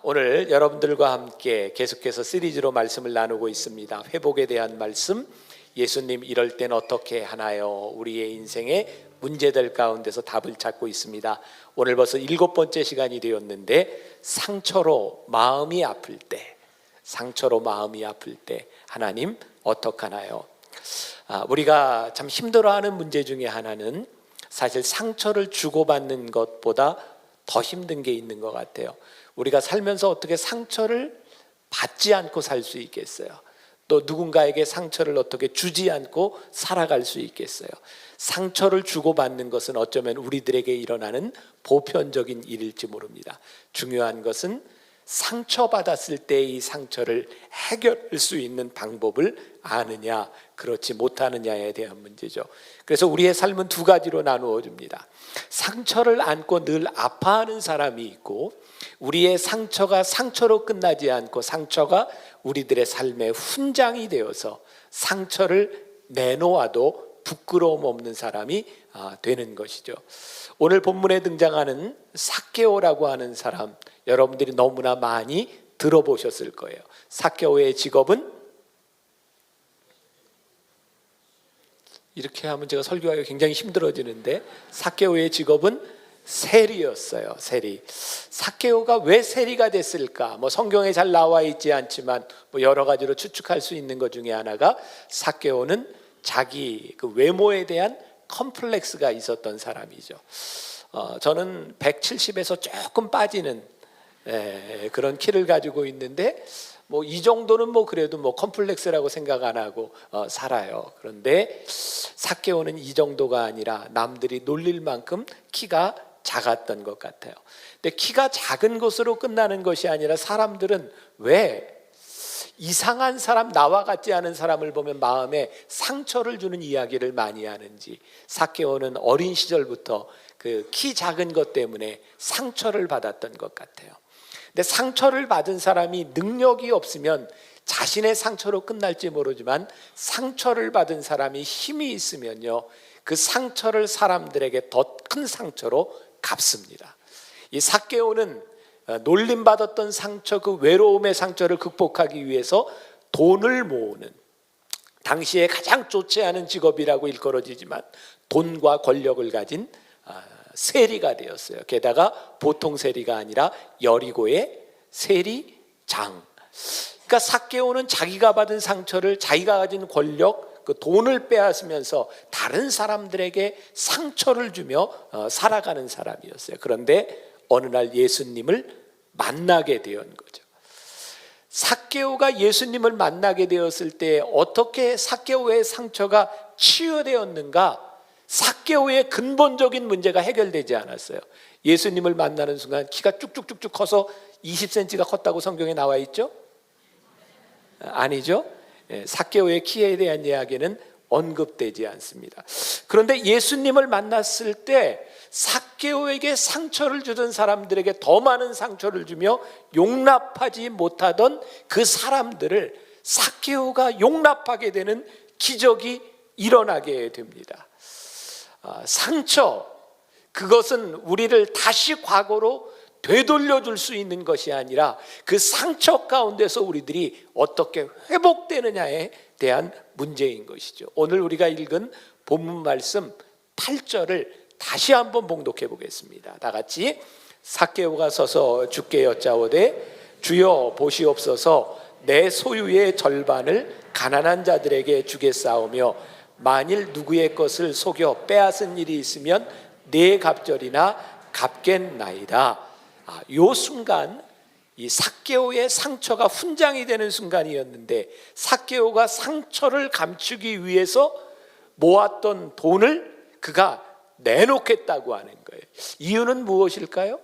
오늘 여러분들과 함께 계속해서 시리즈로 말씀을 나누고 있습니다. 회복에 대한 말씀, 예수님 이럴 땐 어떻게 하나요? 우리의 인생의 문제들 가운데서 답을 찾고 있습니다. 오늘 벌써 7번째 시간이 되었는데 상처로 마음이 아플 때 하나님 어떡하나요? 우리가 참 힘들어하는 문제 중에 하나는 사실 상처를 주고받는 것보다 더 힘든 게 있는 것 같아요. 우리가 살면서 어떻게 상처를 받지 않고 살 수 있겠어요? 또 누군가에게 상처를 어떻게 주지 않고 살아갈 수 있겠어요? 상처를 주고받는 것은 어쩌면 우리들에게 일어나는 보편적인 일일지 모릅니다. 중요한 것은 상처받았을 때 이 상처를 해결할 수 있는 방법을 아느냐, 그렇지 못하느냐에 대한 문제죠. 그래서 우리의 삶은 두 가지로 나누어 줍니다. 상처를 안고 늘 아파하는 사람이 있고, 우리의 상처가 상처로 끝나지 않고 상처가 우리들의 삶의 훈장이 되어서 상처를 내놓아도 부끄러움 없는 사람이 되는 것이죠. 오늘 본문에 등장하는 삭개오라고 하는 사람, 여러분들이 너무나 많이 들어보셨을 거예요. 삭개오의 직업은, 이렇게 하면 제가 설교하기가 굉장히 힘들어지는데, 삭개오의 직업은 세리였어요. 세리. 삭개오가 왜 세리가 됐을까? 성경에 잘 나와 있지 않지만 여러 가지로 추측할 수 있는 것 중에 하나가, 삭개오는 자기 그 외모에 대한 컴플렉스가 있었던 사람이죠. 저는 170에서 조금 빠지는 그런 키를 가지고 있는데, 이 정도는 그래도 컴플렉스라고 생각 안 하고 살아요. 그런데 삭개오는 이 정도가 아니라 남들이 놀릴 만큼 키가 작았던 것 같아요. 근데 키가 작은 것으로 끝나는 것이 아니라, 사람들은 왜 이상한 사람, 나와 같지 않은 사람을 보면 마음에 상처를 주는 이야기를 많이 하는지, 삭개오는 어린 시절부터 그 키 작은 것 때문에 상처를 받았던 것 같아요. 근데 상처를 받은 사람이 능력이 없으면 자신의 상처로 끝날지 모르지만, 상처를 받은 사람이 힘이 있으면요, 그 상처를 사람들에게 더 큰 상처로 갚습니다. 이 삭개오는 놀림받았던 상처, 그 외로움의 상처를 극복하기 위해서 돈을 모으는, 당시에 가장 좋지 않은 직업이라고 일컬어지지만 돈과 권력을 가진 세리가 되었어요. 게다가 보통 세리가 아니라 여리고의 세리장. 그러니까 삭개오는 자기가 받은 상처를, 자기가 가진 권력, 그 돈을 빼앗으면서 다른 사람들에게 상처를 주며 살아가는 사람이었어요. 그런데 어느 날 예수님을 만나게 된 거죠. 삭개오가 예수님을 만나게 되었을 때 어떻게 삭개오의 상처가 치유되었는가? 삭개오의 근본적인 문제가 해결되지 않았어요. 예수님을 만나는 순간 키가 쭉쭉쭉쭉 커서 20cm가 컸다고 성경에 나와 있죠? 아니죠? 삭개오의 키에 대한 이야기는 언급되지 않습니다. 그런데 예수님을 만났을 때 삭개오에게 상처를 주던 사람들에게 더 많은 상처를 주며 용납하지 못하던 그 사람들을 삭개오가 용납하게 되는 기적이 일어나게 됩니다. 상처, 그것은 우리를 다시 과거로 되돌려 줄 수 있는 것이 아니라, 그 상처 가운데서 우리들이 어떻게 회복되느냐에 대한 문제인 것이죠. 오늘 우리가 읽은 본문 말씀 8절을 다시 한번 봉독해 보겠습니다. 다 같이. 삭개오가 서서 주께 여짜오되, 주여 보시옵소서, 내 소유의 절반을 가난한 자들에게 주겠사오며, 만일 누구의 것을 속여 빼앗은 일이 있으면 네 갑절이나 갚겠나이다. 요 순간, 이 삭개오의 상처가 훈장이 되는 순간이었는데, 삭개오가 상처를 감추기 위해서 모았던 돈을 그가 내놓겠다고 하는 거예요. 이유는 무엇일까요?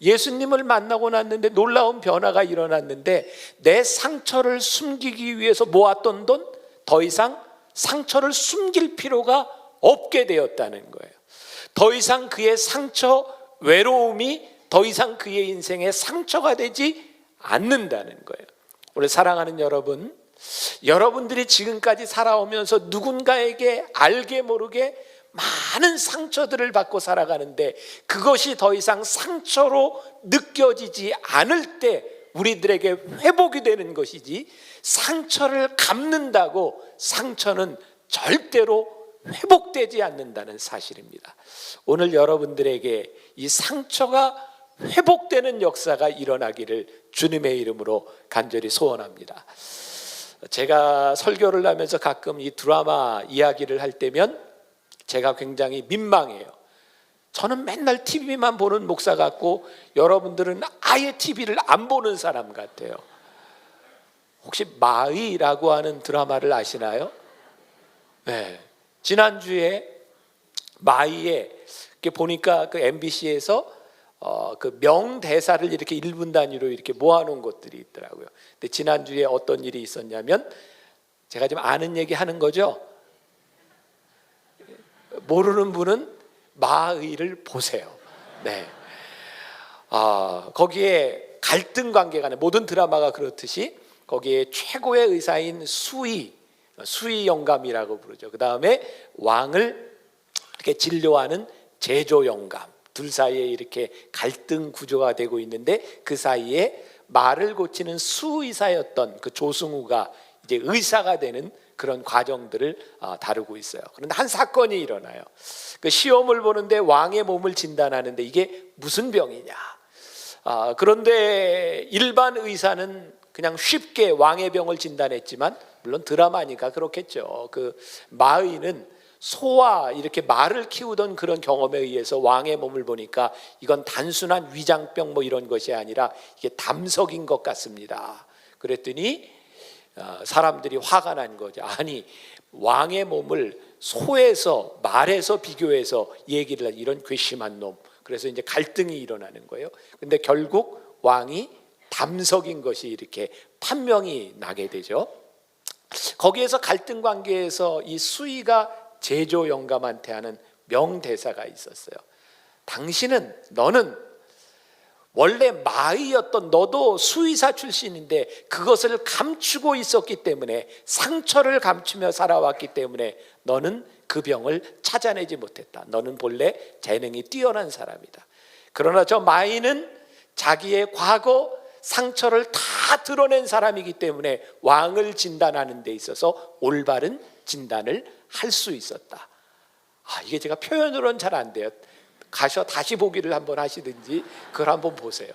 예수님을 만나고 났는데 놀라운 변화가 일어났는데, 내 상처를 숨기기 위해서 모았던 돈, 더 이상 상처를 숨길 필요가 없게 되었다는 거예요. 더 이상 그의 상처, 외로움이 더 이상 그의 인생에 상처가 되지 않는다는 거예요. 우리 사랑하는 여러분, 여러분들이 지금까지 살아오면서 누군가에게 알게 모르게 많은 상처들을 받고 살아가는데 그것이 더 이상 상처로 느껴지지 않을 때 우리들에게 회복이 되는 것이지, 상처를 갚는다고 상처는 절대로 회복되지 않는다는 사실입니다. 오늘 여러분들에게 이 상처가 회복되는 역사가 일어나기를 주님의 이름으로 간절히 소원합니다. 제가 설교를 하면서 가끔 이 드라마 이야기를 할 때면 제가 굉장히 민망해요. 저는 맨날 TV만 보는 목사 같고 여러분들은 아예 TV를 안 보는 사람 같아요. 혹시 마이라고 하는 드라마를 아시나요? 네. 지난주에 마이에 이렇게 보니까 그 MBC에서 그 명대사를 이렇게 1분 단위로 이렇게 모아놓은 것들이 있더라고요. 근데 지난주에 어떤 일이 있었냐면, 제가 지금 아는 얘기 하는 거죠. 모르는 분은 마의를 보세요. 네. 거기에 갈등 관계가, 모든 드라마가 그렇듯이 거기에 최고의 의사인 수의 영감이라고 부르죠. 그 다음에 왕을 이렇게 진료하는 제조 영감, 둘 사이에 이렇게 갈등 구조가 되고 있는데, 그 사이에 말을 고치는 수의사였던 그 조승우가 이제 의사가 되는 그런 과정들을 다루고 있어요. 그런데 한 사건이 일어나요. 그 시험을 보는데 왕의 몸을 진단하는데 이게 무슨 병이냐. 그런데 일반 의사는 그냥 쉽게 왕의 병을 진단했지만, 물론 드라마니까 그렇겠죠. 그 마의는 소와 이렇게 말을 키우던 그런 경험에 의해서 왕의 몸을 보니까 이건 단순한 위장병 뭐 이런 것이 아니라 이게 담석인 것 같습니다. 그랬더니 사람들이 화가 난 거죠. 아니, 왕의 몸을 소에서 말에서 비교해서 얘기를 하는 이런 괘씸한 놈. 그래서 이제 갈등이 일어나는 거예요. 근데 결국 왕이 담석인 것이 이렇게 판명이 나게 되죠. 거기에서 갈등 관계에서 이 수의가 제조 영감한테 하는 명대사가 있었어요. 너는 원래 마의였던 너도 수의사 출신인데 그것을 감추고 있었기 때문에, 상처를 감추며 살아왔기 때문에 너는 그 병을 찾아내지 못했다. 너는 본래 재능이 뛰어난 사람이다. 그러나 저 마의는 자기의 과거 상처를 다 드러낸 사람이기 때문에 왕을 진단하는 데 있어서 올바른 진단을 할 수 있었다. 이게 제가 표현으로는 잘 안 돼요. 가셔 다시 보기를 한번 하시든지 그걸 한번 보세요.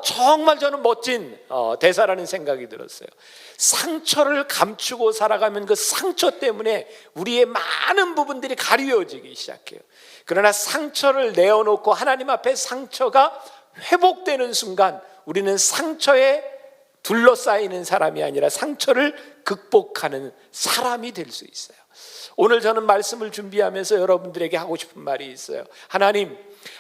정말 저는 멋진 대사라는 생각이 들었어요. 상처를 감추고 살아가면 그 상처 때문에 우리의 많은 부분들이 가려지기 시작해요. 그러나 상처를 내어놓고 하나님 앞에 상처가 회복되는 순간 우리는 상처에 둘러싸이는 사람이 아니라 상처를 극복하는 사람이 될 수 있어요. 오늘 저는 말씀을 준비하면서 여러분들에게 하고 싶은 말이 있어요. 하나님,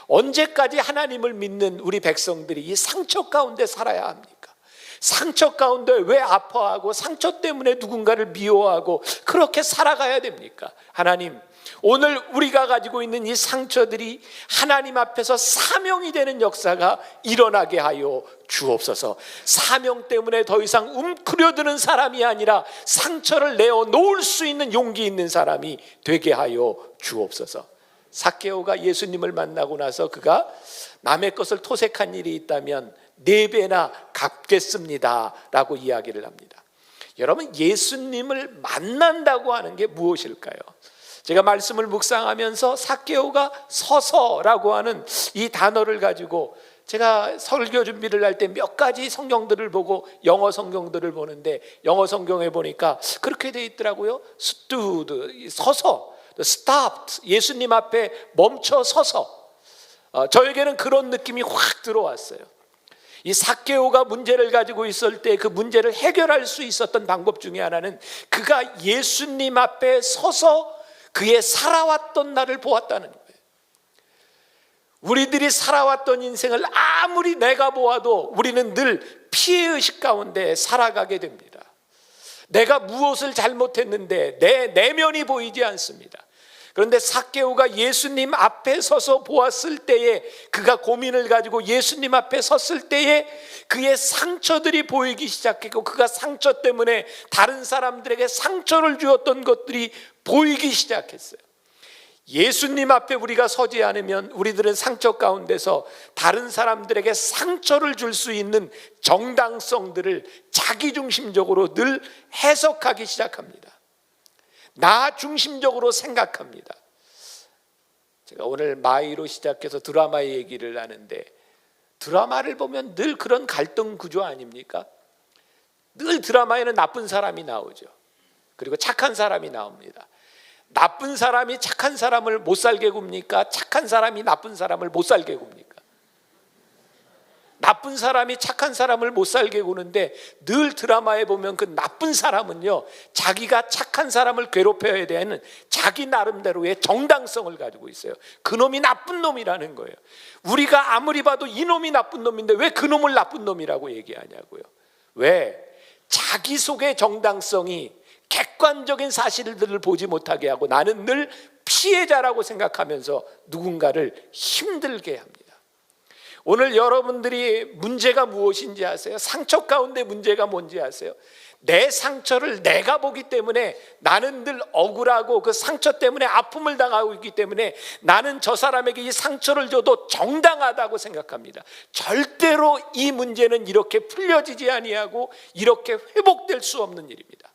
언제까지 하나님을 믿는 우리 백성들이 이 상처 가운데 살아야 합니까? 상처 가운데 왜 아파하고 상처 때문에 누군가를 미워하고 그렇게 살아가야 됩니까? 하나님, 오늘 우리가 가지고 있는 이 상처들이 하나님 앞에서 사명이 되는 역사가 일어나게 하여 주옵소서. 사명 때문에 더 이상 움크려드는 사람이 아니라 상처를 내어놓을 수 있는 용기 있는 사람이 되게 하여 주옵소서. 삭개오가 예수님을 만나고 나서 그가 남의 것을 토색한 일이 있다면 4배나 갚겠습니다 라고 이야기를 합니다. 여러분, 예수님을 만난다고 하는 게 무엇일까요? 제가 말씀을 묵상하면서 삭개오가 서서라고 하는 이 단어를 가지고 제가 설교 준비를 할 때 몇 가지 성경들을 보고 영어 성경들을 보는데, 영어 성경에 보니까 그렇게 돼 있더라고요. stood, 서서, stopped, 예수님 앞에 멈춰 서서. 저에게는 그런 느낌이 확 들어왔어요. 이 삭개오가 문제를 가지고 있을 때 그 문제를 해결할 수 있었던 방법 중에 하나는 그가 예수님 앞에 서서 그의 살아왔던 날을 보았다는 거예요. 우리들이 살아왔던 인생을 아무리 내가 보아도 우리는 늘 피해의식 가운데 살아가게 됩니다. 내가 무엇을 잘못했는데 내 내면이 보이지 않습니다. 그런데 삭개오가 예수님 앞에 서서 보았을 때에, 그가 고민을 가지고 예수님 앞에 섰을 때에 그의 상처들이 보이기 시작했고, 그가 상처 때문에 다른 사람들에게 상처를 주었던 것들이 보이기 시작했어요. 예수님 앞에 우리가 서지 않으면 우리들은 상처 가운데서 다른 사람들에게 상처를 줄 수 있는 정당성들을 자기중심적으로 늘 해석하기 시작합니다. 나 중심적으로 생각합니다. 제가 오늘 마이로 시작해서 드라마 얘기를 하는데, 드라마를 보면 늘 그런 갈등 구조 아닙니까? 늘 드라마에는 나쁜 사람이 나오죠. 그리고 착한 사람이 나옵니다. 나쁜 사람이 착한 사람을 못 살게 굽니까? 착한 사람이 나쁜 사람을 못 살게 굽니까? 나쁜 사람이 착한 사람을 못 살게 구는데, 늘 드라마에 보면 그 나쁜 사람은요, 자기가 착한 사람을 괴롭혀야 되는 자기 나름대로의 정당성을 가지고 있어요. 그놈이 나쁜 놈이라는 거예요. 우리가 아무리 봐도 이놈이 나쁜 놈인데 왜 그놈을 나쁜 놈이라고 얘기하냐고요. 왜? 자기 속의 정당성이 객관적인 사실들을 보지 못하게 하고, 나는 늘 피해자라고 생각하면서 누군가를 힘들게 합니다. 오늘 여러분들이 문제가 무엇인지 아세요? 상처 가운데 문제가 뭔지 아세요? 내 상처를 내가 보기 때문에 나는 늘 억울하고, 그 상처 때문에 아픔을 당하고 있기 때문에 나는 저 사람에게 이 상처를 줘도 정당하다고 생각합니다. 절대로 이 문제는 이렇게 풀려지지 아니하고 이렇게 회복될 수 없는 일입니다.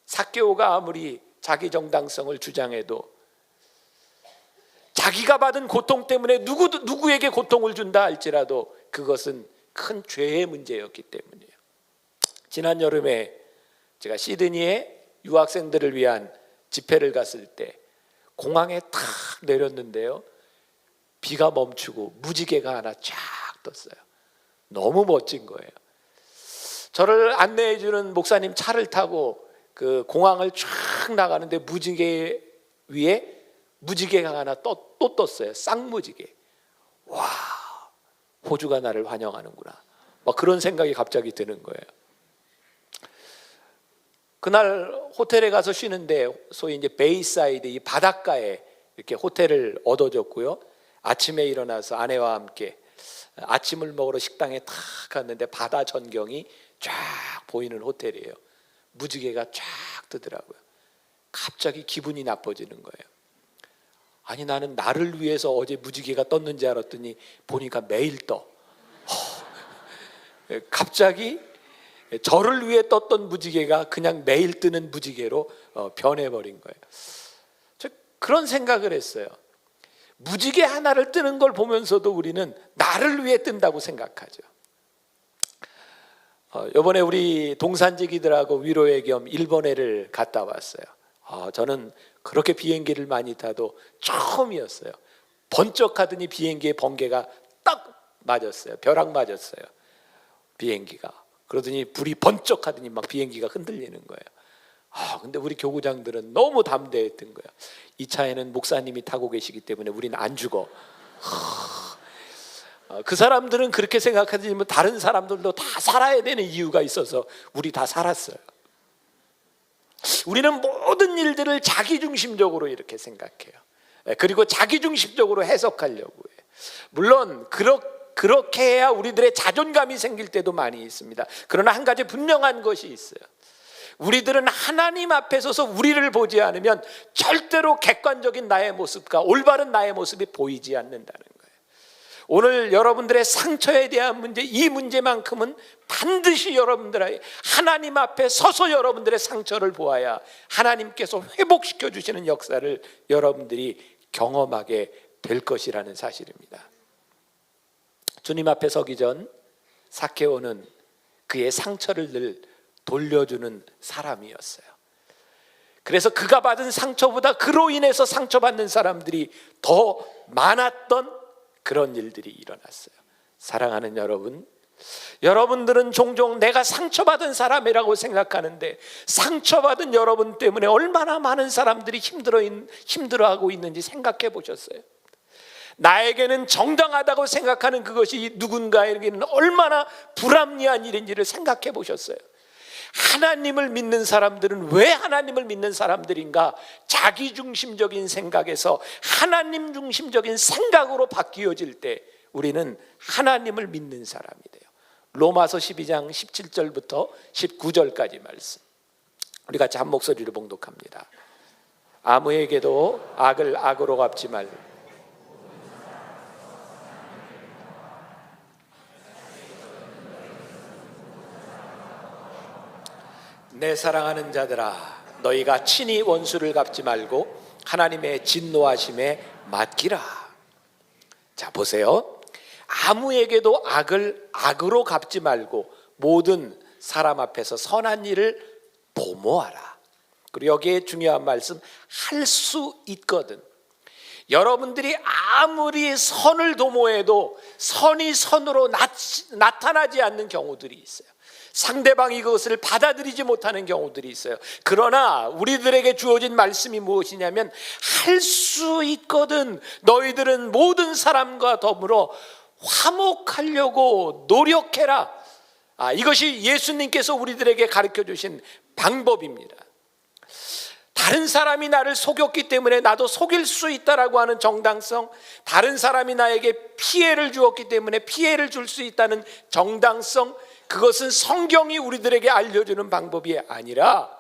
삭개오가 아무리 자기 정당성을 주장해도 자기가 받은 고통 때문에 누구에게 고통을 준다 할지라도 그것은 큰 죄의 문제였기 때문이에요. 지난 여름에 제가 시드니에 유학생들을 위한 집회를 갔을 때 공항에 탁 내렸는데요, 비가 멈추고 무지개가 하나 쫙 떴어요. 너무 멋진 거예요. 저를 안내해 주는 목사님 차를 타고 그 공항을 쫙 나가는데 무지개 위에 무지개가 하나 또 떴어요. 쌍무지개. 와, 호주가 나를 환영하는구나. 막 그런 생각이 갑자기 드는 거예요. 그날 호텔에 가서 쉬는데, 소위 이제 베이사이드, 이 바닷가에 이렇게 호텔을 얻어줬고요. 아침에 일어나서 아내와 함께 아침을 먹으러 식당에 탁 갔는데 바다 전경이 쫙 보이는 호텔이에요. 무지개가 쫙 뜨더라고요. 갑자기 기분이 나빠지는 거예요. 아니, 나는 나를 위해서 어제 무지개가 떴는지 알았더니 보니까 매일 떠. 갑자기 저를 위해 떴던 무지개가 그냥 매일 뜨는 무지개로 변해버린 거예요. 저 그런 생각을 했어요. 무지개 하나를 뜨는 걸 보면서도 우리는 나를 위해 뜬다고 생각하죠. 이번에 우리 동산지기들하고 위로회 겸 일본해를 갔다 왔어요. 저는 그렇게 비행기를 많이 타도 처음이었어요. 번쩍하더니 비행기의 번개가 딱 맞았어요. 벼락 맞았어요. 비행기가. 그러더니 불이 번쩍하더니 막 비행기가 흔들리는 거예요. 근데 우리 교구장들은 너무 담대했던 거예요. 이 차에는 목사님이 타고 계시기 때문에 우리는 안 죽어. 그 사람들은 그렇게 생각하지만 다른 사람들도 다 살아야 되는 이유가 있어서 우리 다 살았어요. 우리는 모든 일들을 자기중심적으로 이렇게 생각해요. 그리고 자기중심적으로 해석하려고 해요. 물론 그렇게 해야 우리들의 자존감이 생길 때도 많이 있습니다. 그러나 한 가지 분명한 것이 있어요. 우리들은 하나님 앞에 서서 우리를 보지 않으면 절대로 객관적인 나의 모습과 올바른 나의 모습이 보이지 않는다는 거예요. 오늘 여러분들의 상처에 대한 문제, 이 문제만큼은 반드시 여러분들의 하나님 앞에 서서 여러분들의 상처를 보아야 하나님께서 회복시켜 주시는 역사를 여러분들이 경험하게 될 것이라는 사실입니다. 주님 앞에 서기 전 삭개오는 그의 상처를 늘 돌려주는 사람이었어요. 그래서 그가 받은 상처보다 그로 인해서 상처받는 사람들이 더 많았던 그런 일들이 일어났어요. 사랑하는 여러분, 여러분들은 종종 내가 상처받은 사람이라고 생각하는데 상처받은 여러분 때문에 얼마나 많은 사람들이 힘들어하고 있는지 생각해 보셨어요? 나에게는 정당하다고 생각하는 그것이 누군가에게는 얼마나 불합리한 일인지를 생각해 보셨어요? 하나님을 믿는 사람들은 왜 하나님을 믿는 사람들인가? 자기중심적인 생각에서 하나님 중심적인 생각으로 바뀌어질 때 우리는 하나님을 믿는 사람이 돼요. 로마서 12장 17절부터 19절까지 말씀, 우리 같이 한 목소리로 봉독합니다. 아무에게도 악을 악으로 갚지 말고 내 사랑하는 자들아, 너희가 친히 원수를 갚지 말고 하나님의 진노하심에 맡기라. 자, 보세요. 아무에게도 악을 악으로 갚지 말고 모든 사람 앞에서 선한 일을 도모하라. 그리고 여기에 중요한 말씀, 할 수 있거든. 여러분들이 아무리 선을 도모해도 선이 선으로 나타나지 않는 경우들이 있어요. 상대방이 그것을 받아들이지 못하는 경우들이 있어요. 그러나 우리들에게 주어진 말씀이 무엇이냐면, 할 수 있거든. 너희들은 모든 사람과 더불어 화목하려고 노력해라. 이것이 예수님께서 우리들에게 가르쳐 주신 방법입니다. 다른 사람이 나를 속였기 때문에 나도 속일 수 있다라고 하는 정당성, 다른 사람이 나에게 피해를 주었기 때문에 피해를 줄 수 있다는 정당성, 그것은 성경이 우리들에게 알려주는 방법이 아니라,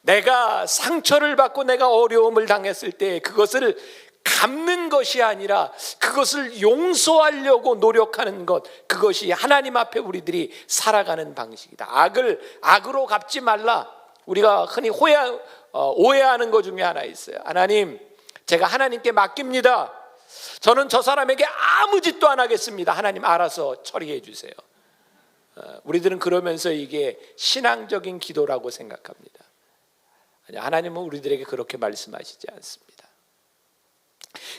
내가 상처를 받고 내가 어려움을 당했을 때 그것을 갚는 것이 아니라 그것을 용서하려고 노력하는 것, 그것이 하나님 앞에 우리들이 살아가는 방식이다. 악을 악으로 갚지 말라. 우리가 흔히 오해하는 것 중에 하나 있어요. 하나님, 제가 하나님께 맡깁니다. 저는 저 사람에게 아무 짓도 안 하겠습니다. 하나님 알아서 처리해 주세요. 우리들은 그러면서 이게 신앙적인 기도라고 생각합니다. 아니, 하나님은 우리들에게 그렇게 말씀하시지 않습니다.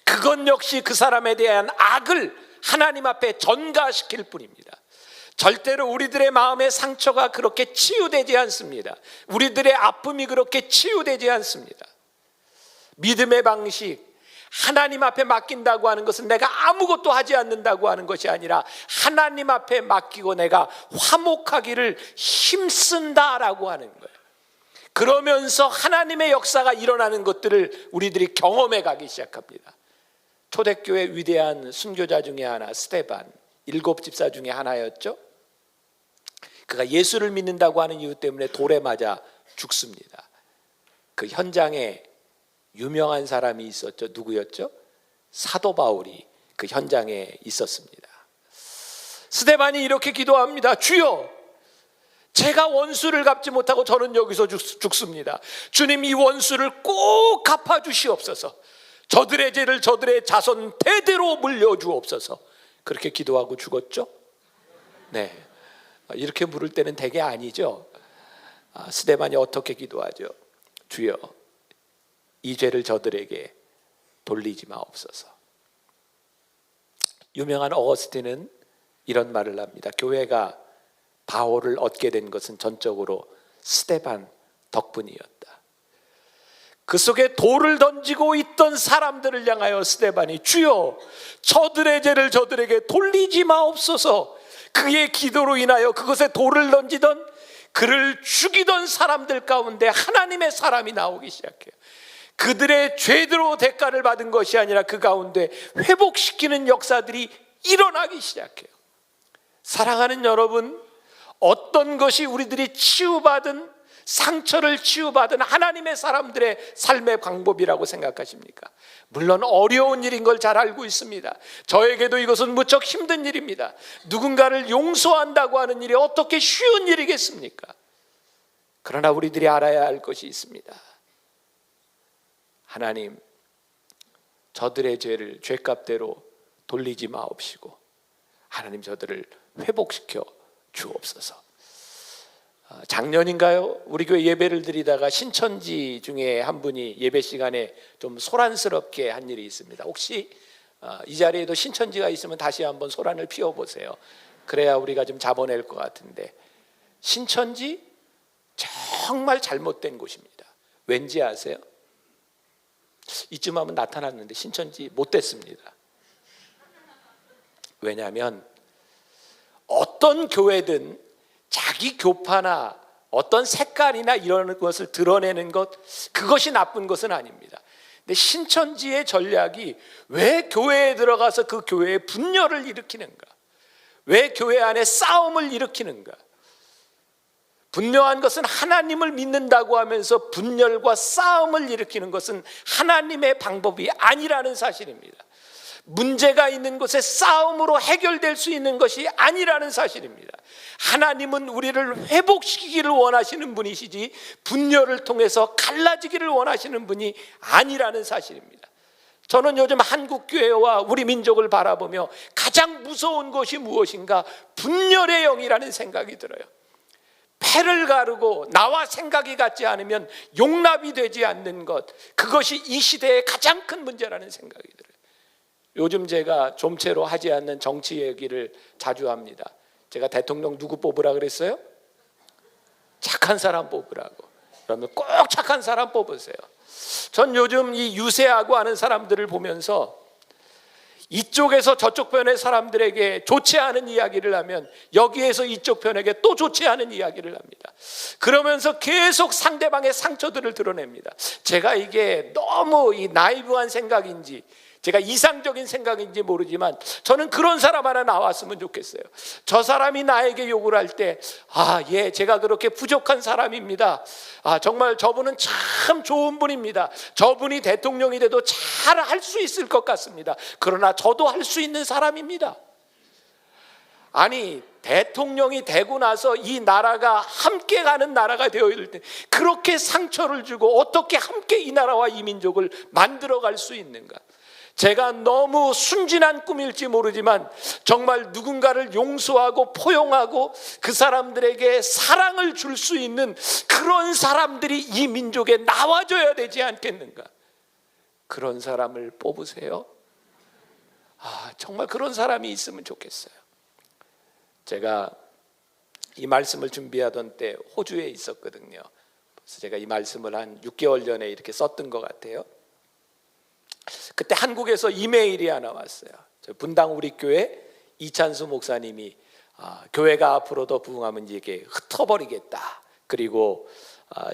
그건 역시 그 사람에 대한 악을 하나님 앞에 전가시킬 뿐입니다. 절대로 우리들의 마음의 상처가 그렇게 치유되지 않습니다. 우리들의 아픔이 그렇게 치유되지 않습니다. 믿음의 방식, 하나님 앞에 맡긴다고 하는 것은 내가 아무것도 하지 않는다고 하는 것이 아니라 하나님 앞에 맡기고 내가 화목하기를 힘쓴다라고 하는 거예요. 그러면서 하나님의 역사가 일어나는 것들을 우리들이 경험해 가기 시작합니다. 초대교회 위대한 순교자 중에 하나, 스데반, 7 집사 중에 하나였죠. 그가 예수를 믿는다고 하는 이유 때문에 돌에 맞아 죽습니다. 그 현장에 유명한 사람이 있었죠. 누구였죠? 사도 바울이 그 현장에 있었습니다. 스데반이 이렇게 기도합니다. 주여, 제가 원수를 갚지 못하고 저는 여기서 죽습니다. 주님, 이 원수를 꼭 갚아주시옵소서. 저들의 죄를 저들의 자손 대대로 물려주옵소서. 그렇게 기도하고 죽었죠. 네, 이렇게 물을 때는 대개 아니죠. 스데반이 어떻게 기도하죠? 주여, 이 죄를 저들에게 돌리지 마옵소서. 유명한 어거스틴은 이런 말을 합니다. 교회가 바울을 얻게 된 것은 전적으로 스데반 덕분이었다. 그 속에 돌을 던지고 있던 사람들을 향하여 스데반이 주여, 저들의 죄를 저들에게 돌리지 마옵소서. 그의 기도로 인하여 그것에 돌을 던지던, 그를 죽이던 사람들 가운데 하나님의 사람이 나오기 시작해요. 그들의 죄대로 대가를 받은 것이 아니라 그 가운데 회복시키는 역사들이 일어나기 시작해요. 사랑하는 여러분, 어떤 것이 우리들이 치유받은, 상처를 치유받은 하나님의 사람들의 삶의 방법이라고 생각하십니까? 물론 어려운 일인 걸 잘 알고 있습니다. 저에게도 이것은 무척 힘든 일입니다. 누군가를 용서한다고 하는 일이 어떻게 쉬운 일이겠습니까? 그러나 우리들이 알아야 할 것이 있습니다. 하나님, 저들의 죄를 죄값대로 돌리지 마옵시고 하나님, 저들을 회복시켜 주옵소서. 작년인가요? 우리 교회 예배를 드리다가 신천지 중에 한 분이 예배 시간에 좀 소란스럽게 한 일이 있습니다. 혹시 이 자리에도 신천지가 있으면 다시 한번 소란을 피워보세요. 그래야 우리가 좀 잡아낼 것 같은데, 신천지 정말 잘못된 곳입니다. 왠지 아세요? 이쯤 하면 나타났는데 신천지 못 됐습니다. 왜냐하면 어떤 교회든 자기 교파나 어떤 색깔이나 이런 것을 드러내는 것, 그것이 나쁜 것은 아닙니다. 근데 신천지의 전략이 왜 교회에 들어가서 그 교회에 분열을 일으키는가? 왜 교회 안에 싸움을 일으키는가? 분명한 것은 하나님을 믿는다고 하면서 분열과 싸움을 일으키는 것은 하나님의 방법이 아니라는 사실입니다. 문제가 있는 곳에 싸움으로 해결될 수 있는 것이 아니라는 사실입니다. 하나님은 우리를 회복시키기를 원하시는 분이시지 분열을 통해서 갈라지기를 원하시는 분이 아니라는 사실입니다. 저는 요즘 한국교회와 우리 민족을 바라보며 가장 무서운 것이 무엇인가? 분열의 영이라는 생각이 들어요. 패를 가르고 나와 생각이 같지 않으면 용납이 되지 않는 것, 그것이 이 시대의 가장 큰 문제라는 생각이 들어요. 요즘 제가 좀채로 하지 않는 정치 얘기를 자주 합니다. 제가 대통령 누구 뽑으라 그랬어요? 착한 사람 뽑으라고. 그러면 꼭 착한 사람 뽑으세요. 전 요즘 이 유세하고 하는 사람들을 보면서 이쪽에서 저쪽 편의 사람들에게 좋지 않은 이야기를 하면 여기에서 이쪽 편에게 또 좋지 않은 이야기를 합니다. 그러면서 계속 상대방의 상처들을 드러냅니다. 제가 이게 너무 이 나이브한 생각인지 제가 이상적인 생각인지 모르지만 저는 그런 사람 하나 나왔으면 좋겠어요. 저 사람이 나에게 욕을 할 때 예, 제가 그렇게 부족한 사람입니다. 정말 저분은 참 좋은 분입니다. 저분이 대통령이 돼도 잘 할 수 있을 것 같습니다. 그러나 저도 할 수 있는 사람입니다. 아니, 대통령이 되고 나서 이 나라가 함께 가는 나라가 되어 있을 때 그렇게 상처를 주고 어떻게 함께 이 나라와 이 민족을 만들어갈 수 있는가? 제가 너무 순진한 꿈일지 모르지만 정말 누군가를 용서하고 포용하고 그 사람들에게 사랑을 줄 수 있는 그런 사람들이 이 민족에 나와줘야 되지 않겠는가? 그런 사람을 뽑으세요. 정말 그런 사람이 있으면 좋겠어요. 제가 이 말씀을 준비하던 때 호주에 있었거든요. 그래서 제가 이 말씀을 한 6개월 전에 이렇게 썼던 것 같아요. 그때 한국에서 이메일이 하나 왔어요. 분당 우리 교회 이찬수 목사님이 교회가 앞으로 더 부흥하면 이게 흩어버리겠다. 그리고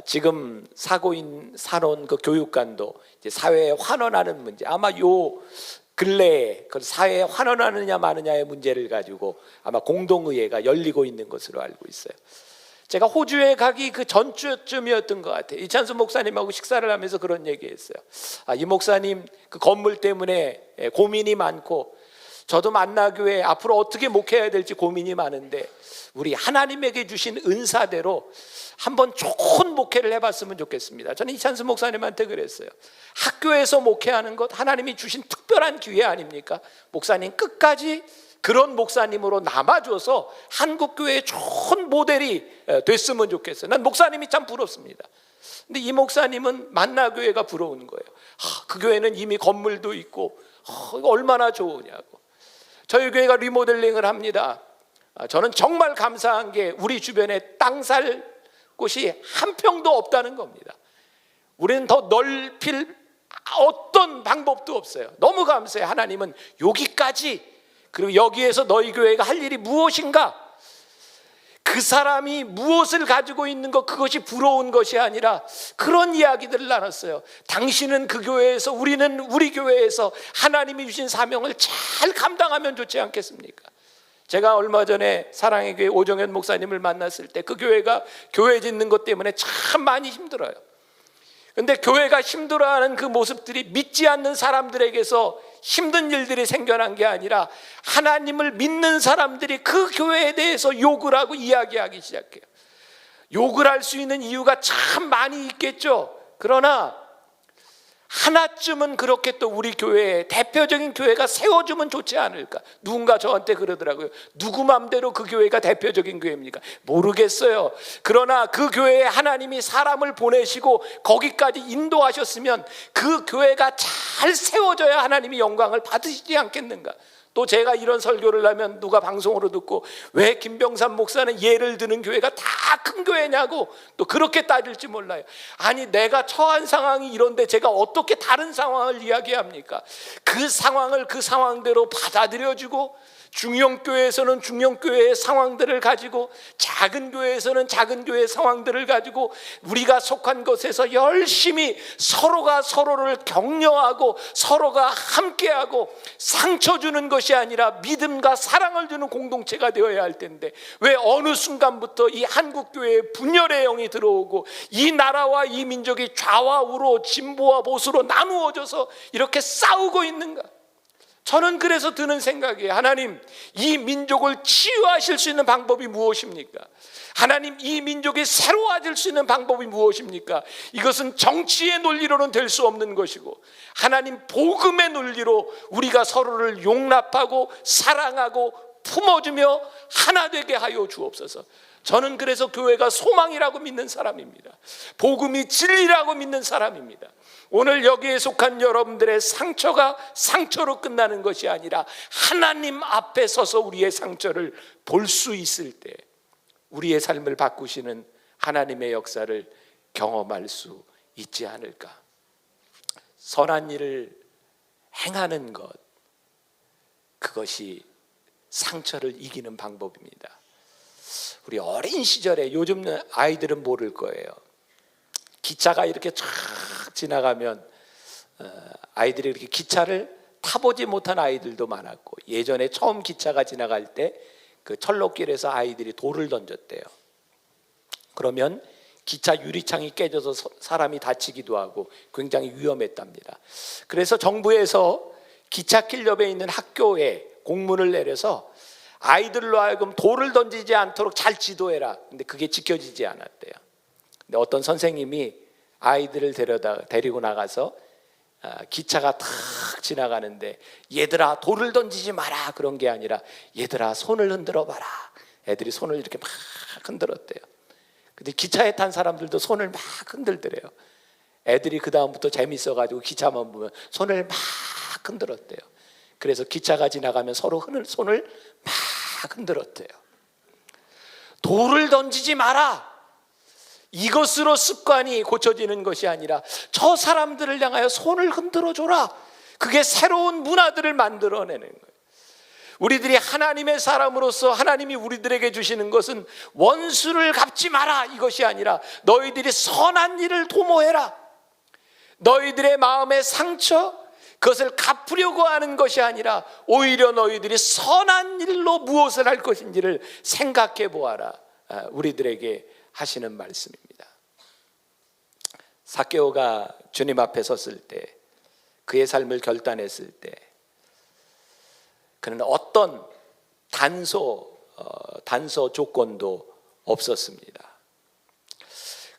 지금 사놓은 그 교육관도 이제 사회에 환원하는 문제, 아마 요 근래에 그 사회에 환원하느냐 마느냐의 문제를 가지고 아마 공동의회가 열리고 있는 것으로 알고 있어요. 제가 호주에 가기 그 전주쯤이었던 것 같아요. 이찬수 목사님하고 식사를 하면서 그런 얘기했어요. 이 목사님 그 건물 때문에 고민이 많고 저도 만나교회 앞으로 어떻게 목회해야 될지 고민이 많은데 우리 하나님에게 주신 은사대로 한번 좋은 목회를 해봤으면 좋겠습니다. 저는 이찬수 목사님한테 그랬어요. 학교에서 목회하는 것 하나님이 주신 특별한 기회 아닙니까? 목사님 끝까지 그런 목사님으로 남아줘서 한국교회의 좋은 모델이 됐으면 좋겠어요. 난 목사님이 참 부럽습니다. 근데 이 목사님은 만나교회가 부러운 거예요. 그 교회는 이미 건물도 있고 이거 얼마나 좋으냐고. 저희 교회가 리모델링을 합니다. 저는 정말 감사한 게 우리 주변에 땅 살 곳이 한 평도 없다는 겁니다. 우리는 더 넓힐 어떤 방법도 없어요. 너무 감사해요. 하나님은 여기까지, 그리고 여기에서 너희 교회가 할 일이 무엇인가? 그 사람이 무엇을 가지고 있는 것, 그것이 부러운 것이 아니라 그런 이야기들을 나눴어요. 당신은 그 교회에서, 우리는 우리 교회에서 하나님이 주신 사명을 잘 감당하면 좋지 않겠습니까? 제가 얼마 전에 사랑의 교회 오정현 목사님을 만났을 때 그 교회가 교회 짓는 것 때문에 참 많이 힘들어요. 그런데 교회가 힘들어하는 그 모습들이 믿지 않는 사람들에게서 힘든 일들이 생겨난 게 아니라 하나님을 믿는 사람들이 그 교회에 대해서 욕을 하고 이야기하기 시작해요. 욕을 할 수 있는 이유가 참 많이 있겠죠. 그러나 하나쯤은 그렇게 또 우리 교회에 대표적인 교회가 세워주면 좋지 않을까. 누군가 저한테 그러더라고요. 누구 맘대로 그 교회가 대표적인 교회입니까? 모르겠어요. 그러나 그 교회에 하나님이 사람을 보내시고 거기까지 인도하셨으면 그 교회가 잘 세워져야 하나님이 영광을 받으시지 않겠는가. 또 제가 이런 설교를 하면 누가 방송으로 듣고 왜 김병삼 목사는 예를 드는 교회가 다 큰 교회냐고 또 그렇게 따질지 몰라요. 아니, 내가 처한 상황이 이런데 제가 어떻게 다른 상황을 이야기합니까? 그 상황을 그 상황대로 받아들여주고 중형교회에서는 중형교회의 상황들을 가지고, 작은 교회에서는 작은 교회의 상황들을 가지고 우리가 속한 곳에서 열심히 서로가 서로를 격려하고 서로가 함께하고 상처 주는 것이 아니라 믿음과 사랑을 주는 공동체가 되어야 할 텐데, 왜 어느 순간부터 이 한국교회에 분열의 영이 들어오고 이 나라와 이 민족이 좌와 우로 진보와 보수로 나누어져서 이렇게 싸우고 있는가? 저는 그래서 드는 생각이에요. 하나님, 이 민족을 치유하실 수 있는 방법이 무엇입니까? 하나님, 이 민족이 새로워질 수 있는 방법이 무엇입니까? 이것은 정치의 논리로는 될 수 없는 것이고, 하나님 복음의 논리로 우리가 서로를 용납하고 사랑하고 품어주며 하나 되게 하여 주옵소서. 저는 그래서 교회가 소망이라고 믿는 사람입니다. 복음이 진리라고 믿는 사람입니다. 오늘 여기에 속한 여러분들의 상처가 상처로 끝나는 것이 아니라 하나님 앞에 서서 우리의 상처를 볼 수 있을 때 우리의 삶을 바꾸시는 하나님의 역사를 경험할 수 있지 않을까. 선한 일을 행하는 것, 그것이 상처를 이기는 방법입니다. 우리 어린 시절에, 요즘 아이들은 모를 거예요. 기차가 이렇게 쫙 지나가면 아이들이 이렇게 기차를 타보지 못한 아이들도 많았고, 예전에 처음 기차가 지나갈 때 그 철로길에서 아이들이 돌을 던졌대요. 그러면 기차 유리창이 깨져서 사람이 다치기도 하고 굉장히 위험했답니다. 그래서 정부에서 기찻길 옆에 있는 학교에 공문을 내려서 아이들로 하여금 돌을 던지지 않도록 잘 지도해라. 근데 그게 지켜지지 않았대요. 근데 어떤 선생님이 아이들을 데리고 나가서 기차가 탁 지나가는데, 얘들아 돌을 던지지 마라, 그런 게 아니라 얘들아 손을 흔들어 봐라. 애들이 손을 이렇게 막 흔들었대요. 근데 기차에 탄 사람들도 손을 막 흔들더래요. 애들이 그 다음부터 재밌어가지고 기차만 보면 손을 막 흔들었대요. 그래서 기차가 지나가면 서로 손을 막 흔들었대요. 돌을 던지지 마라, 이것으로 습관이 고쳐지는 것이 아니라 저 사람들을 향하여 손을 흔들어 줘라. 그게 새로운 문화들을 만들어내는 거예요. 우리들이 하나님의 사람으로서 하나님이 우리들에게 주시는 것은 원수를 갚지 마라, 이것이 아니라 너희들이 선한 일을 도모해라. 너희들의 마음의 상처, 그것을 갚으려고 하는 것이 아니라 오히려 너희들이 선한 일로 무엇을 할 것인지를 생각해 보아라. 우리들에게 하시는 말씀입니다. 삭개오가 주님 앞에 섰을 때, 그의 삶을 결단했을 때, 그는 어떤 단서 조건도 없었습니다.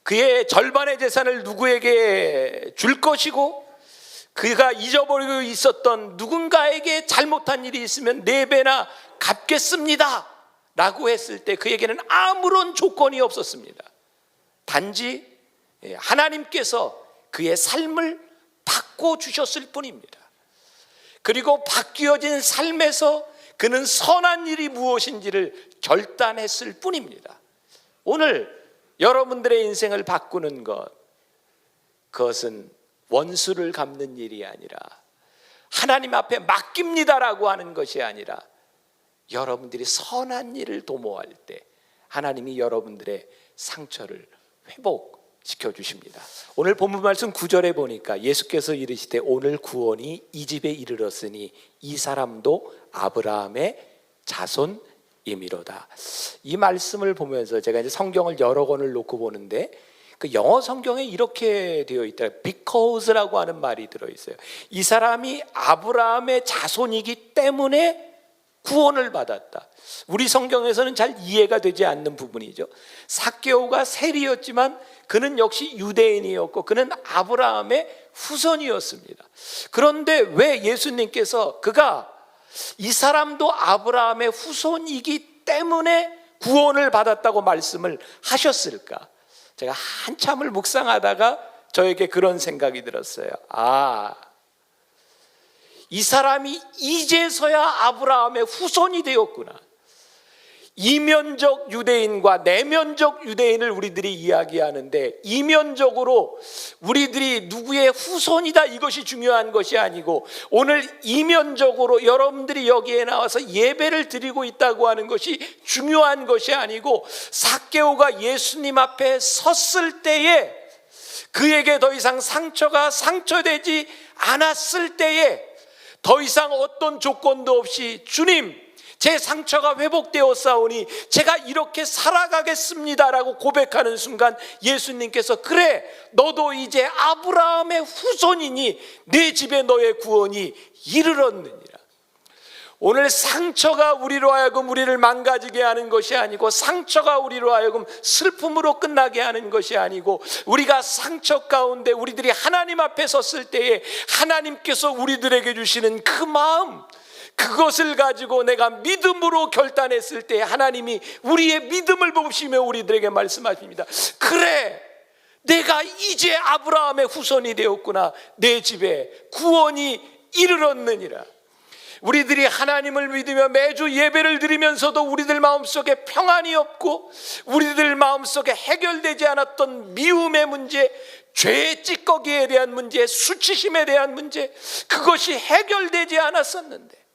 그의 절반의 재산을 누구에게 줄 것이고, 그가 잊어버리고 있었던 누군가에게 잘못한 일이 있으면 4배나 갚겠습니다 라고 했을 때 그에게는 아무런 조건이 없었습니다. 단지 하나님께서 그의 삶을 바꿔주셨을 뿐입니다. 그리고 바뀌어진 삶에서 그는 선한 일이 무엇인지를 결단했을 뿐입니다. 오늘 여러분들의 인생을 바꾸는 것, 그것은 원수를 갚는 일이 아니라 하나님 앞에 맡깁니다라고 하는 것이 아니라 여러분들이 선한 일을 도모할 때 하나님이 여러분들의 상처를 회복시켜 주십니다. 오늘 본문 말씀 9절에 보니까 예수께서 이르시되 오늘 구원이 이 집에 이르렀으니 이 사람도 아브라함의 자손이미로다. 이 말씀을 보면서 제가 이제 성경을 여러 권을 놓고 보는데 그 영어 성경에 이렇게 되어 있다. Because라고 하는 말이 들어있어요. 이 사람이 아브라함의 자손이기 때문에 구원을 받았다. 우리 성경에서는 잘 이해가 되지 않는 부분이죠. 삭개오가 세리였지만 그는 역시 유대인이었고 그는 아브라함의 후손이었습니다. 그런데 왜 예수님께서 그가 이 사람도 아브라함의 후손이기 때문에 구원을 받았다고 말씀을 하셨을까? 제가 한참을 묵상하다가 저에게 그런 생각이 들었어요. 이 사람이 이제서야 아브라함의 후손이 되었구나. 이면적 유대인과 내면적 유대인을 우리들이 이야기하는데, 이면적으로 우리들이 누구의 후손이다 이것이 중요한 것이 아니고, 오늘 이면적으로 여러분들이 여기에 나와서 예배를 드리고 있다고 하는 것이 중요한 것이 아니고, 삭개오가 예수님 앞에 섰을 때에 그에게 더 이상 상처가 상처되지 않았을 때에 더 이상 어떤 조건도 없이 주님, 제 상처가 회복되었사오니 제가 이렇게 살아가겠습니다라고 고백하는 순간 예수님께서 그래, 너도 이제 아브라함의 후손이니 내 집에 너의 구원이 이르렀느니라. 오늘 상처가 우리로 하여금 우리를 망가지게 하는 것이 아니고, 상처가 우리로 하여금 슬픔으로 끝나게 하는 것이 아니고, 우리가 상처 가운데 우리들이 하나님 앞에 섰을 때에 하나님께서 우리들에게 주시는 그 마음, 그것을 가지고 내가 믿음으로 결단했을 때 하나님이 우리의 믿음을 보시며 우리들에게 말씀하십니다. 그래, 내가 이제 아브라함의 후손이 되었구나. 내 집에 구원이 이르렀느니라. 우리들이 하나님을 믿으며 매주 예배를 드리면서도 우리들 마음속에 평안이 없고, 우리들 마음속에 해결되지 않았던 미움의 문제, 죄의 찌꺼기에 대한 문제, 수치심에 대한 문제, 그것이 해결되지 않았었는데,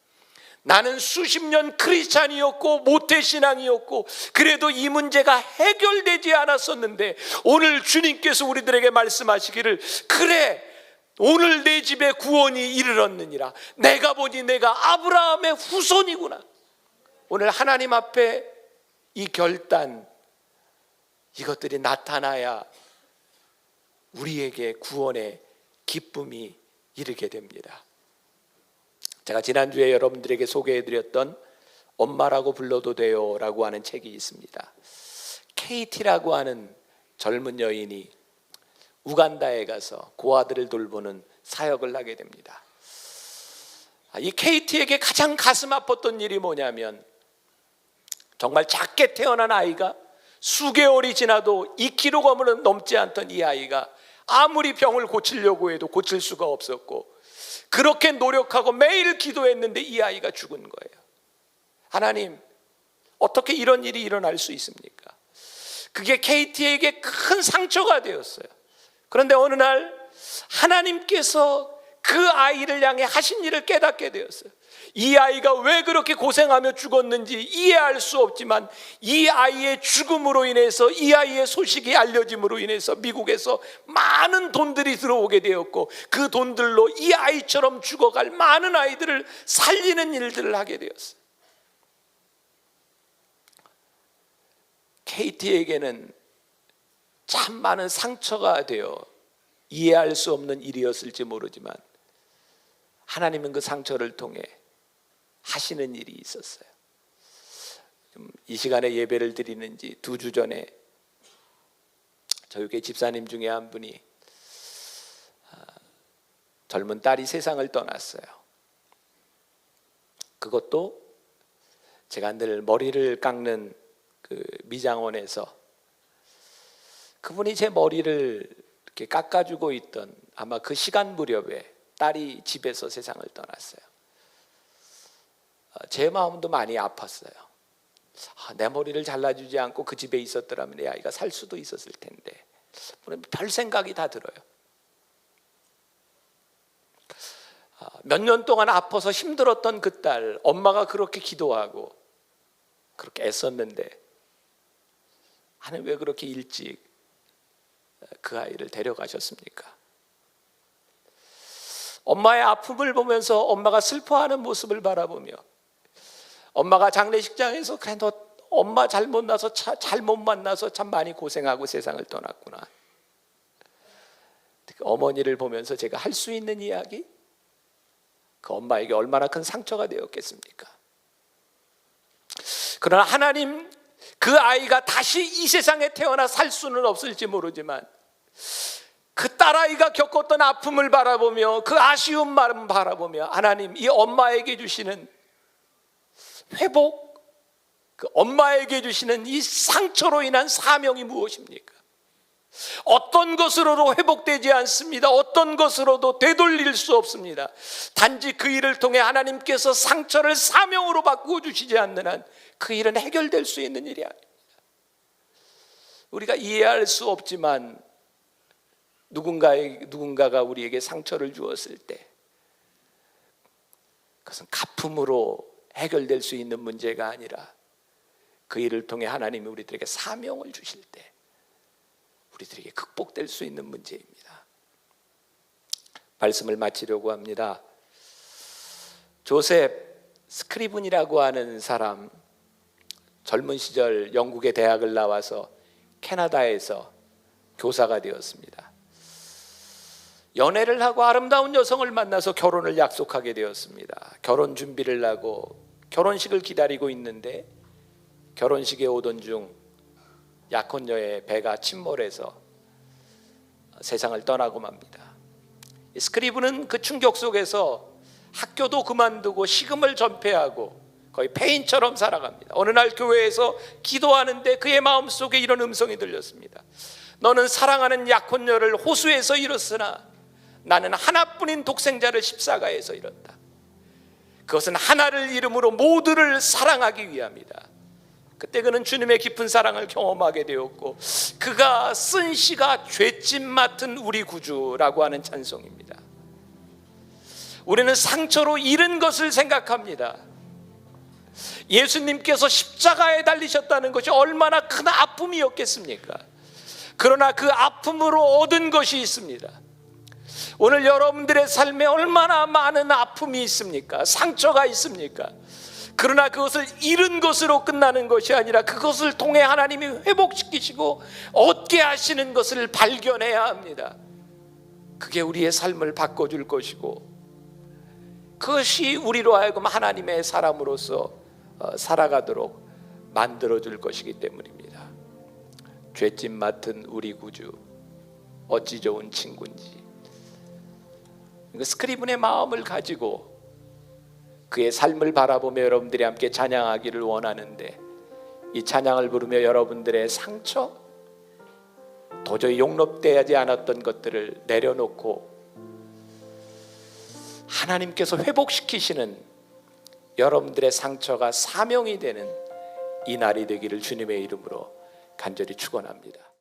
나는 수십 년 크리스찬이었고 모태신앙이었고 그래도 이 문제가 해결되지 않았었는데, 오늘 주님께서 우리들에게 말씀하시기를 그래, 오늘 내 집에 구원이 이르렀느니라. 내가 보니 내가 아브라함의 후손이구나. 오늘 하나님 앞에 이 결단, 이것들이 나타나야 우리에게 구원의 기쁨이 이르게 됩니다. 제가 지난주에 여러분들에게 소개해드렸던 엄마라고 불러도 돼요 라고 하는 책이 있습니다. KT라고 하는 젊은 여인이 우간다에 가서 고아들을 돌보는 사역을 하게 됩니다. 이 KT에게 가장 가슴 아팠던 일이 뭐냐면, 정말 작게 태어난 아이가 수개월이 지나도 2kg은 넘지 않던 이 아이가 아무리 병을 고치려고 해도 고칠 수가 없었고, 그렇게 노력하고 매일 기도했는데 이 아이가 죽은 거예요. 하나님, 어떻게 이런 일이 일어날 수 있습니까? 그게 KT에게 큰 상처가 되었어요. 그런데 어느 날 하나님께서 그 아이를 향해 하신 일을 깨닫게 되었어요. 이 아이가 왜 그렇게 고생하며 죽었는지 이해할 수 없지만, 이 아이의 죽음으로 인해서, 이 아이의 소식이 알려짐으로 인해서 미국에서 많은 돈들이 들어오게 되었고, 그 돈들로 이 아이처럼 죽어갈 많은 아이들을 살리는 일들을 하게 되었어요. KT에게는 참 많은 상처가 되어 이해할 수 없는 일이었을지 모르지만, 하나님은 그 상처를 통해 하시는 일이 있었어요. 이 시간에 예배를 드리는 지 2주 전에 저희 교회 집사님 중에 한 분이 젊은 딸이 세상을 떠났어요. 그것도 제가 늘 머리를 깎는 그 미장원에서 그분이 제 머리를 이렇게 깎아주고 있던 아마 그 시간 무렵에 딸이 집에서 세상을 떠났어요. 제 마음도 많이 아팠어요. 내 머리를 잘라주지 않고 그 집에 있었더라면 내 아이가 살 수도 있었을 텐데, 별 생각이 다 들어요. 몇 년 동안 아파서 힘들었던 그 딸, 엄마가 그렇게 기도하고 그렇게 애썼는데, 하나님 왜 그렇게 일찍 그 아이를 데려가셨습니까? 엄마의 아픔을 보면서 엄마가 슬퍼하는 모습을 바라보며, 엄마가 장례식장에서 그래 너 엄마 잘못 만나서 참 많이 고생하고 세상을 떠났구나. 어머니를 보면서 제가 할 수 있는 이야기, 그 엄마에게 얼마나 큰 상처가 되었겠습니까? 그러나 하나님, 그 아이가 다시 이 세상에 태어나 살 수는 없을지 모르지만, 그 딸아이가 겪었던 아픔을 바라보며 그 아쉬운 마음 바라보며, 하나님, 이 엄마에게 주시는 회복, 그 엄마에게 주시는 이 상처로 인한 사명이 무엇입니까? 어떤 것으로도 회복되지 않습니다. 어떤 것으로도 되돌릴 수 없습니다. 단지 그 일을 통해 하나님께서 상처를 사명으로 바꾸어 주시지 않는 한 그 일은 해결될 수 있는 일이 아닙니다. 우리가 이해할 수 없지만 누군가가 우리에게 상처를 주었을 때 그것은 가품으로 해결될 수 있는 문제가 아니라 그 일을 통해 하나님이 우리들에게 사명을 주실 때 우리들에게 극복될 수 있는 문제입니다. 말씀을 마치려고 합니다. 조셉 스크리븐이라고 하는 사람, 젊은 시절 영국의 대학을 나와서 캐나다에서 교사가 되었습니다. 연애를 하고 아름다운 여성을 만나서 결혼을 약속하게 되었습니다. 결혼 준비를 하고 결혼식을 기다리고 있는데 결혼식에 오던 중 약혼녀의 배가 침몰해서 세상을 떠나고 맙니다. 스크리븐은 그 충격 속에서 학교도 그만두고 식음을 전폐하고 거의 폐인처럼 살아갑니다. 어느 날 교회에서 기도하는데 그의 마음속에 이런 음성이 들렸습니다. 너는 사랑하는 약혼녀를 호수에서 잃었으나 나는 하나뿐인 독생자를 십자가에서 잃었다. 그것은 하나를 이름으로 모두를 사랑하기 위함이다. 그때 그는 주님의 깊은 사랑을 경험하게 되었고 그가 쓴 시가 죄짐 맡은 우리 구주라고 하는 찬송입니다. 우리는 상처로 잃은 것을 생각합니다. 예수님께서 십자가에 달리셨다는 것이 얼마나 큰 아픔이었겠습니까? 그러나 그 아픔으로 얻은 것이 있습니다. 오늘 여러분들의 삶에 얼마나 많은 아픔이 있습니까? 상처가 있습니까? 그러나 그것을 잃은 것으로 끝나는 것이 아니라 그것을 통해 하나님이 회복시키시고 얻게 하시는 것을 발견해야 합니다. 그게 우리의 삶을 바꿔줄 것이고 그것이 우리로 하여금 하나님의 사람으로서 살아가도록 만들어줄 것이기 때문입니다. 죄짐 맡은 우리 구주 어찌 좋은 친구인지. 스크리븐의 마음을 가지고 그의 삶을 바라보며 여러분들이 함께 찬양하기를 원하는데 이 찬양을 부르며 여러분들의 상처, 도저히 용납되지 않았던 것들을 내려놓고 하나님께서 회복시키시는 여러분들의 상처가 사명이 되는 이 날이 되기를 주님의 이름으로 간절히 축원합니다.